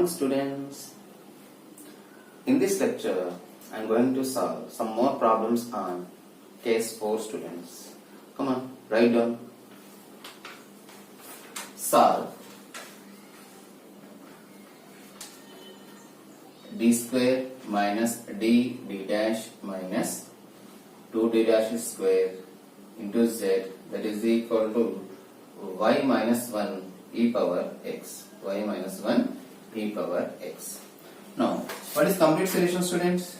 morning, students. In this lecture, I am going to solve some more problems on case 4, students. Come on, write down. Solve d square minus d dash minus 2d dash square into z, that is equal to y minus 1 e power x. Y minus 1 e power x. Now, what is complete solution, students?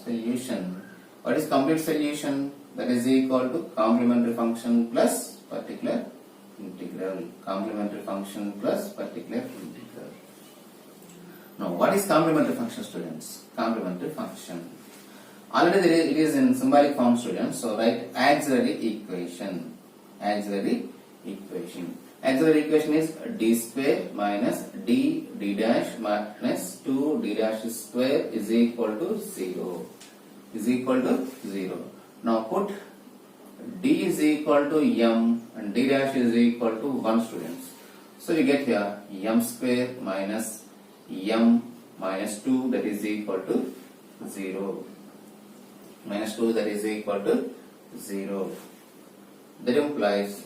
Solution. What is complete solution? That is equal to complementary function plus particular integral. Complementary function plus particular integral. Now, what is complementary function, students? Complementary function. Already it is in symbolic form, students. So, write auxiliary equation. Auxiliary equation. Auxiliary equation is d square minus d dash minus 2d dash square is equal to 0. Is equal to 0. Now put d is equal to m and d dash is equal to 1, students. So you get here m square minus m minus 2, that is equal to 0. Minus 2, that is equal to 0. That implies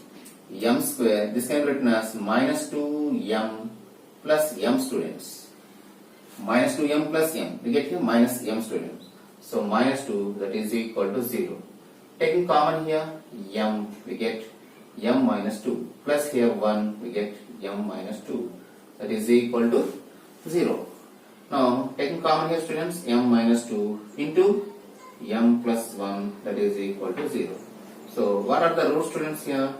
m square, this can be written as minus 2m plus m, students. Minus 2m plus m, we get here minus m, students. So minus 2, that is equal to 0. Taking common here m, we get m minus 2 plus here 1, we get m minus 2, that is equal to 0. Now taking common here, students, m minus 2 into m plus 1, that is equal to 0. So what are the roots, students, here?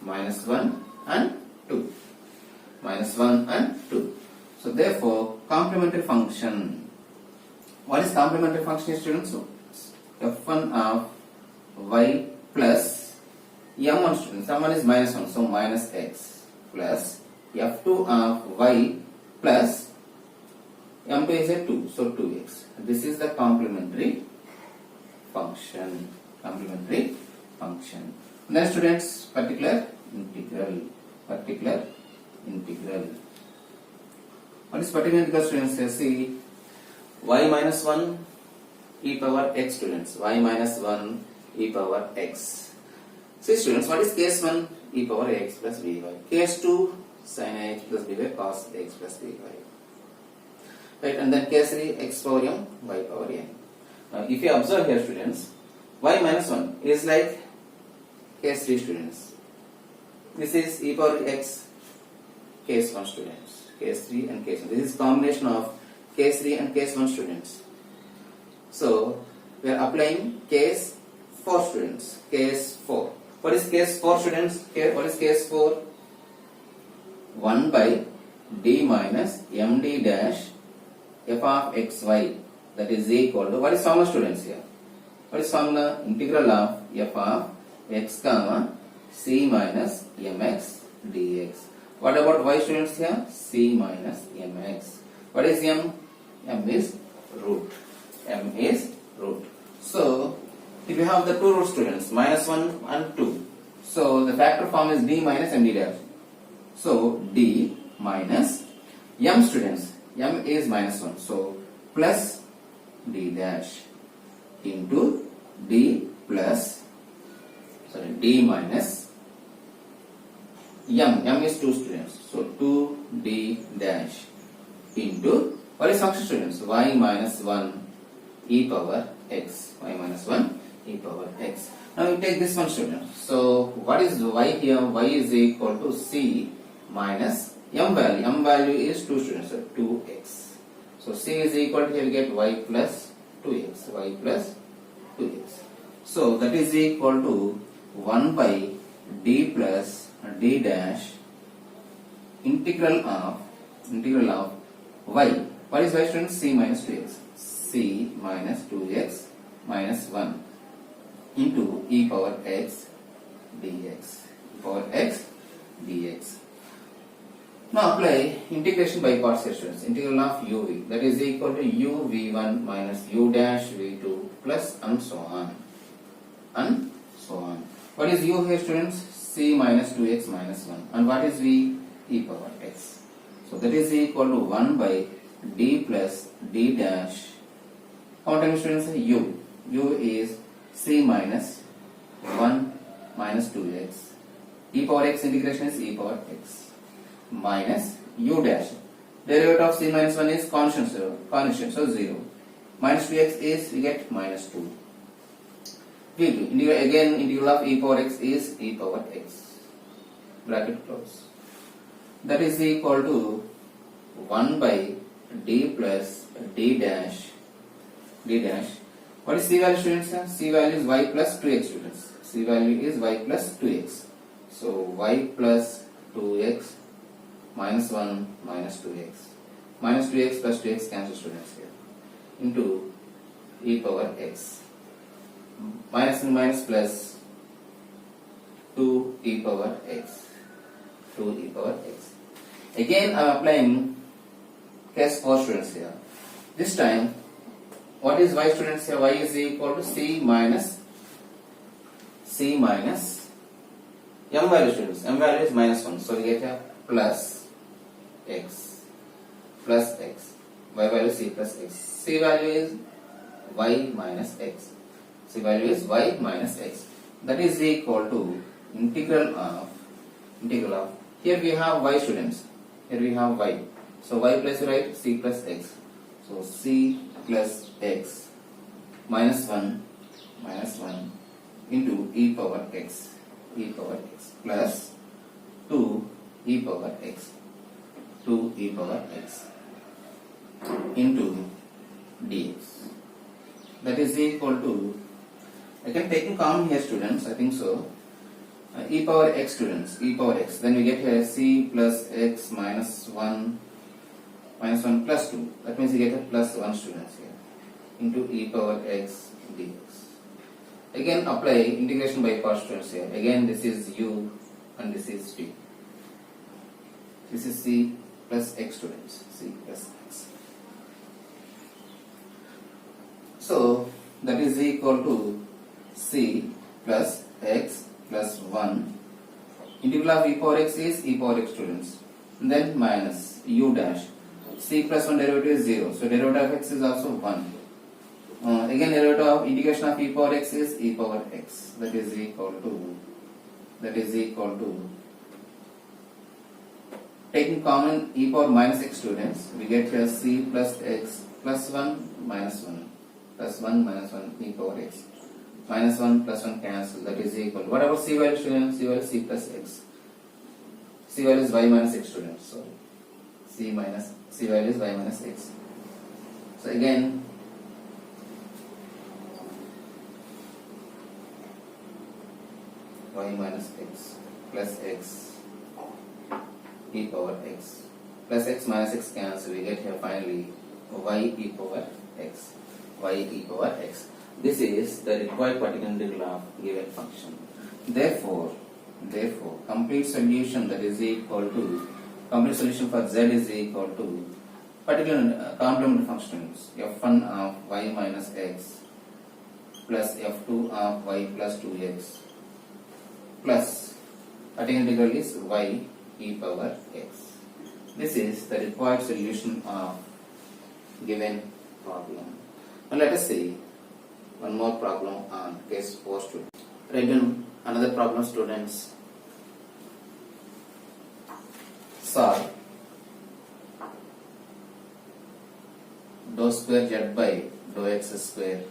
Minus 1 and 2. Minus 1 and 2. So therefore, complementary function. What is complementary function, students? So, f1 of y plus m1, students. m1 is minus 1, so minus x plus f2 of y plus m2 is a 2, so 2x. This is the complementary function. Complementary function. Then, students, particular integral. Particular integral. What is particular integral, students? See, y minus 1 e power x, students. Y minus 1 e power x. See, students, what is case 1? E power x plus by. Case 2, sin x plus by cos x plus by. Right, and then case 3, x power m, y power n. Now, if you observe here, students, y minus 1 is like case 3, students. This is e power x, case 1, students. Case 3 and case 1. This is combination of case 3 and case 1, students. So, we are applying case 4, students. Case 4. What is case 4, students? What is case 4? 1 by d minus md dash f of xy, that is equal to, what is formula, students, here? What is formula? Integral of f of x comma c minus mx dx. What about y, students, here? C minus mx. What is m? M is root. M is root. So, if you have the two roots, students, minus 1 and 2. So, the factor form is d minus md dash. So, d minus m, students. M is minus 1. So, plus d dash into d plus, sorry, d minus m. M is 2, students. So 2d dash into, what is function, students? Y minus 1 e power x. Y minus 1 e power x. Now you take this one, students. So what is y here? Y is equal to c minus m value. M value is 2, students. So 2x. So c is equal to, here we get y plus 2x. Y plus 2x. So that is equal to 1 by d plus d dash integral of y. What is y, students? C minus 2x. C minus 2x minus 1 into e power x dx. E power x dx. Now apply integration by parts here, students. Integral of uv, that is equal to u v1 minus u dash v2 plus and so on. And so on. What is u here, students? C minus 2x minus 1. And what is v? E power x. So that is equal to 1 by d plus d dash. How many students? U. U is c minus 1 minus 2x. E power x integration is e power x minus u dash. Derivative of c minus 1 is constant, so 0. Minus 2x is, we get minus 2. V2. Again, integral of e power x is e power x. Bracket close. That is equal to 1 by d plus d dash. D dash. What is c value, students? C value is y plus 2x, students. C value is y plus 2x. So y plus 2x minus 1 minus 2x. Minus 2x plus 2x cancel, students, here. Into e power x. Minus and minus plus 2 e power x. 2 e power x. Again, I am applying case 4, students, here. This time, what is y, students, here? Y is equal to c minus m value, students. M value is minus 1. So we get a plus x. Y value c plus x. C value is y minus x. C value is y minus x. That is equal to integral of. Here we have y, students. Here we have y. So y plus, right, c plus x. So c plus x minus 1 into e power x plus 2 e power x into dx. That is equal to, I can take in common here, students, I think so. E power x, students, e power x. Then we get here c plus x minus 1 plus 2. That means we get a plus 1, students, here into e power x dx. Again, apply integration by parts, students, here. Again, this is u and this is t. This is c plus x, students, c plus x. So that is equal to c plus x plus 1. Integral of e power x is e power x, students. And then minus u dash. C plus 1 derivative is 0. So derivative of x is also 1. Again, derivative of integration of e power x is e power x. That is equal to taking common e power minus x, students, we get here c plus x plus 1 minus 1 plus 1 minus 1 e power x. Minus 1 plus 1 cancel. That is equal. What about c value, students? C value is c plus x. C value is y minus x, students. Sorry. C value is y minus x. So again, y minus x plus x e power x plus x minus x cancel. We get here finally y e power x. This is the required particular integral of given function. Therefore, complete solution for z is equal to particular complementary functions f1 of y minus x plus f2 of y plus 2x plus particular integral is y e power x. This is the required solution of given problem. Now let us see one more problem on case 4, students. Write down another problem, students. Solve dou square z by dou x square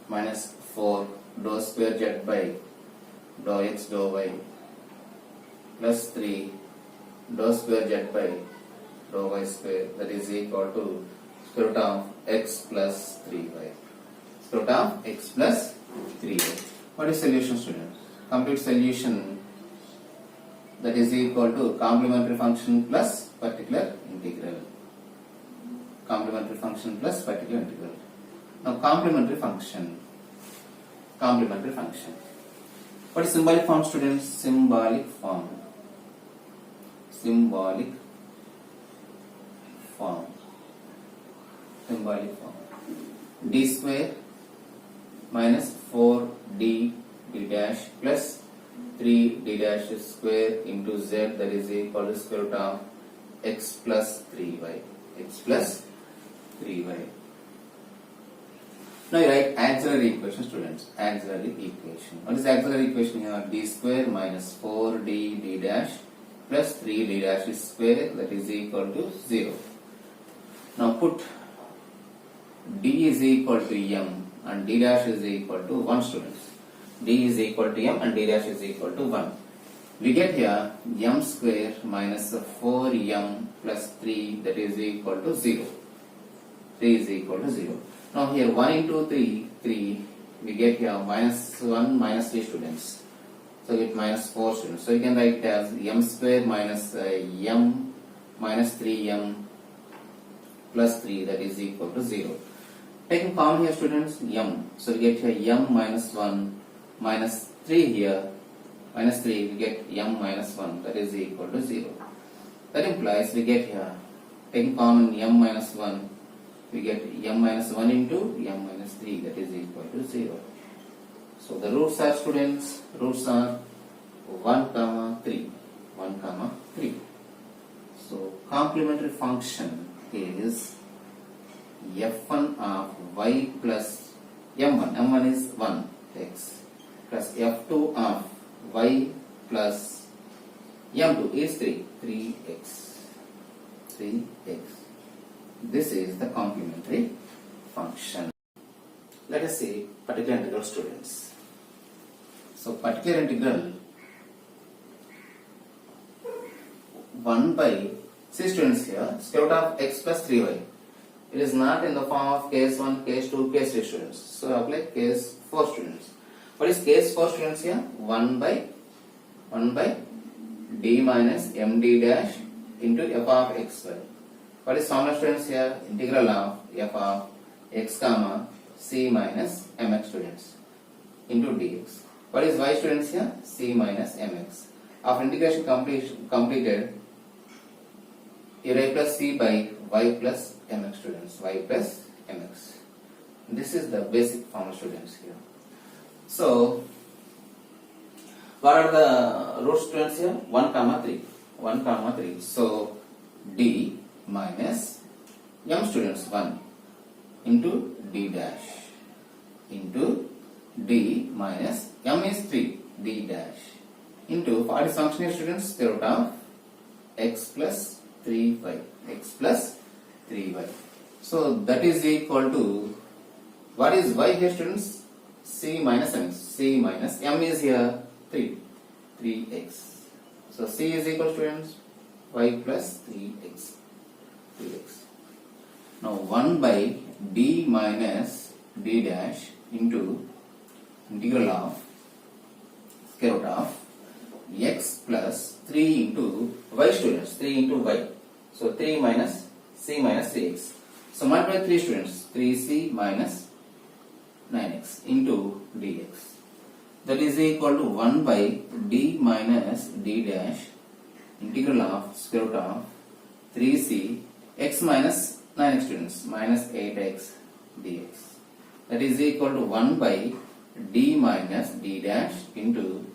minus 4 dou square z by dou x dou y plus 3 dou square z by dou y square, that is equal to square root of x plus 3y. Square root of x plus 3y. What is solution, students? Complete solution, that is equal to complementary function plus particular integral. Complementary function plus particular integral. Now complementary function. What is symbolic form, students? Symbolic form. D square minus 4d d dash plus 3d dash square into z, that is equal to square root of x plus 3y. x plus 3y. Now you write auxiliary equation, students. Auxiliary equation. What is auxiliary equation here? D square minus 4d d dash plus 3d dash is square, that is equal to 0. Now put d is equal to m and d dash is equal to 1, students. D is equal to m and d dash is equal to 1. We get here m square minus 4m plus 3, that is equal to 0. 3 is equal to 0. Now here 1 into 3, we get here minus 1 minus 3, students. So we get minus 4, students. So you can write it as m square minus m minus 3m plus 3, that is equal to 0. Taking common here, students, m. So we get here m minus 1 minus 3 here. Minus 3, we get m minus 1, that is equal to 0. That implies we get here, taking common m minus 1, we get m minus 1 into m minus 3, that is equal to 0. So the roots are, students, roots are 1 comma 3. 1 comma 3. So complementary function is f1 of y plus m1. m1 is 1 x plus f2 of y plus m2 is 3x. 3x. This is the complementary function. Let us see particular integral, students. So particular integral 1 by, see students here, square root of x plus 3y. It is not in the form of case 1, case 2, case 3, students. So apply case 4, students. What is case 4, students here? 1 by d minus md dash into f of xy. What is formula, students here? Integral of f of x comma c minus mx, students, into dx. What is y, students here? C minus mx. After integration completed, you write plus c by y plus mx, students. Y plus mx. This is the basic formula, students, here. So, what are the roots, students, here? 1 comma 3. 1 comma 3. So, d minus m, students, 1 into d dash into d minus m is 3, d dash into, what is function here, students? Square root of x plus 3y. X plus 3y. So, that is equal to, what is y here, students? C minus m. C minus m is here 3x. So C is equal to, students, y plus 3x. Now 1 by d minus d dash into integral of square root of x plus 3 into y, students. 3 into y. So 3 minus c minus 3x. So multiply 3, students. 3c minus 9x into dx. That is equal to 1 by d minus d dash integral of square root of 3c x minus 9x, students, minus 8x dx. That is equal to 1 by d minus d dash into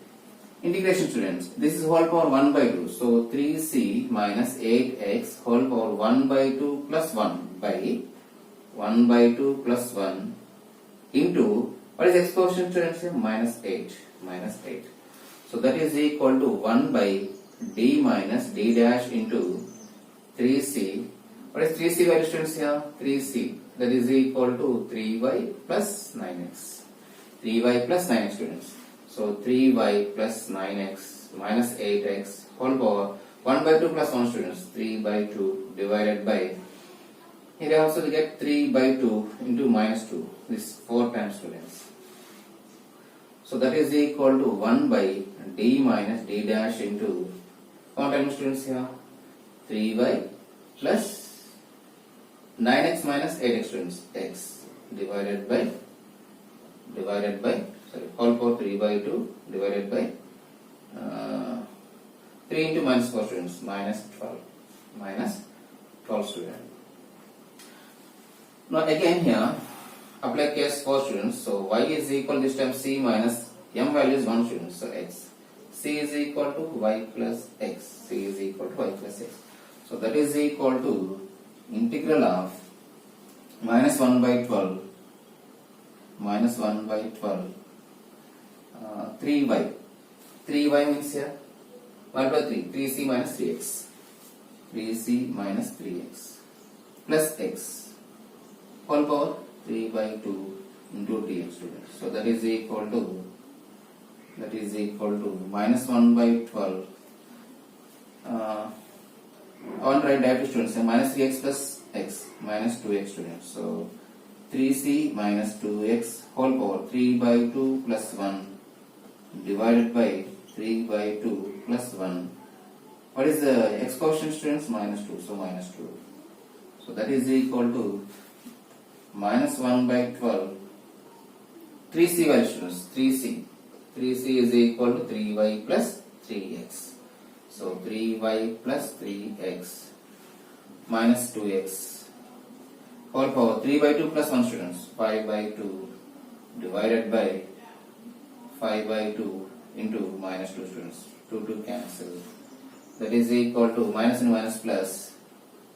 integration, students. This is whole power 1 by 2. So 3c minus 8x whole power 1 by 2 plus 1 by 1 by 2 plus 1 into, what is exponent, students, here? Minus 8. Minus 8. So that is equal to 1 by d minus d dash into 3c. What is 3c value, students, here? 3c. That is equal to 3y plus 9x. 3y plus 9x, students. So 3y plus 9x minus 8x whole power 1 by 2 plus 1, students. 3 by 2 divided by, here also we get 3 by 2 into minus 2. This 4 times, students. So that is equal to 1 by d minus d dash into, how times, students, here? 3y plus 9x minus 8x, students. X divided by, whole power 3 by 2 divided by 3 into minus 4, students. Minus 12. Minus 12, students. Now again here, apply case 4, students. So y is equal, this time c minus m value is 1, students. So x. C is equal to y plus x. C is equal to y plus x. So that is equal to integral of minus 1 by 12 3y. 3y means here 1 by 3, 3c minus 3x, 3c minus 3x plus x whole power 3 by 2 into dx students. So that is equal to minus 1 by 12. On right directly students, minus 3x plus x minus 2x students. So 3c minus 2x whole power 3 by 2 plus 1 divided by 3 by 2 plus 1. What is the x quotient students? Minus 2. So minus 2. So that is equal to minus 1 by 12. 3c value students. 3c is equal to 3y plus 3x. So 3y plus 3x minus 2x whole power 3 by 2 plus 1 students, 5 by 2 divided by 5 by 2 into minus 2 students, 2 cancel. That is equal to minus and minus plus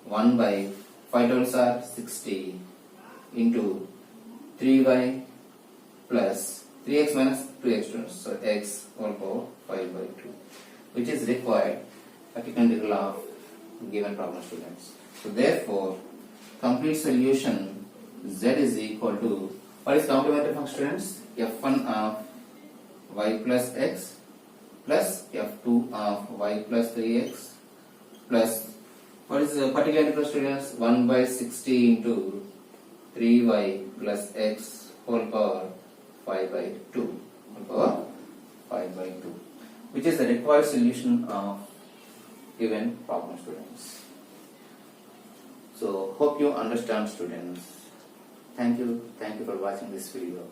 1 by 5 twelves are 60 into 3y plus 3x minus 2x students. So x whole power 5 by 2, which is required particular integral of given problem students. So therefore, complete solution z is equal to, what is complementary function students? f1 of y plus x plus f2 of y plus 3x plus, what is the particular integral students? 1 by 60 into 3y plus x whole power 5 by 2, whole power 5 by 2, which is the required solution of given problem students. So hope you understand students. Thank you for watching this video.